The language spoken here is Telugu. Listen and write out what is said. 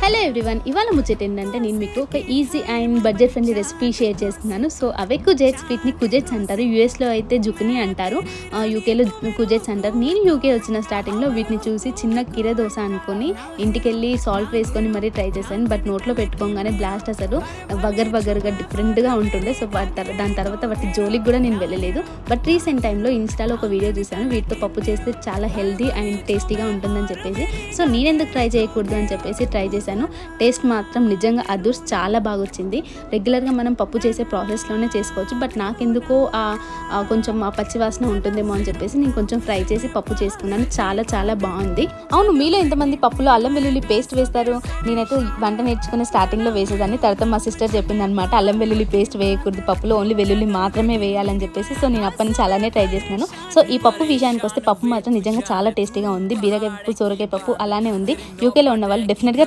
హలో ఎవ్రీవన్, ఇవాళ ముచ్చట ఏంటంటే నేను మీకు ఒక easy and budget friendly recipe share చేస్తున్నాను. సో అవే కుజెట్స్, వీటిని కుజెట్స్ అంటారు. యూఎస్లో అయితే జుక్ని అంటారు, యూకేలో కుజెట్స్ అంటారు. నేను యూకే వచ్చిన స్టార్టింగ్లో వీటిని చూసి చిన్న కీర దోశ అనుకొని ఇంటికి వెళ్ళి సాల్ట్ వేసుకొని మరీ ట్రై చేశాను. బట్ నోట్లో పెట్టుకోగానే బ్లాస్ట్ అసలు బగర్గా డిఫరెంట్గా ఉంటుండే. సో దాని తర్వాత వాటి జోలికి కూడా నేను వెళ్ళలేదు. బట్ రీసెంట్ టైంలో ఇన్స్టాలో ఒక వీడియో చూశాను, వీటితో పప్పు చేస్తే చాలా హెల్తీ అండ్ టేస్టీగా ఉంటుందని చెప్పేసి. సో నేను ఎందుకు ట్రై చేయకూడదు అని చెప్పేసి ట్రై చేశాను. టేస్ట్ మాత్రం నిజంగా అదూర్స్ చాలా బాగా వచ్చింది. రెగ్యులర్గా మనం పప్పు చేసే ప్రాసెస్లోనే చేసుకోవచ్చు, బట్ నాకెందుకో కొంచెం ఆ పచ్చి వాసన ఉంటుందేమో అని చెప్పేసి నేను కొంచెం ఫ్రై చేసి పప్పు చేసుకున్నాను. చాలా చాలా బాగుంది. అవును, మీలో ఎంతమంది పప్పులో అల్లం వెల్లుల్లి పేస్ట్ వేస్తారు? నేనైతే వంట నేర్చుకునే స్టార్టింగ్లో వేసేదాన్ని. తర్వాత మా సిస్టర్ చెప్పింది అనమాట, అల్లం వెల్లుల్లి పేస్ట్ వేయకూడదు, పప్పులో ఓన్లీ వెల్లుల్లి మాత్రమే వేయాలని చెప్పేసి. సో నేను అప్పటి నుంచి అలానే ట్రై చేస్తున్నాను. సో ఈ పప్పు విషయానికి వస్తే పప్పు మాత్రం నిజంగా చాలా టేస్టీగా ఉంది. బీరకాయ పప్పు, సోరకాయ పప్పు అలానే ఉంది. యూకేలో ఉన్న వాళ్ళు డెఫినెట్గా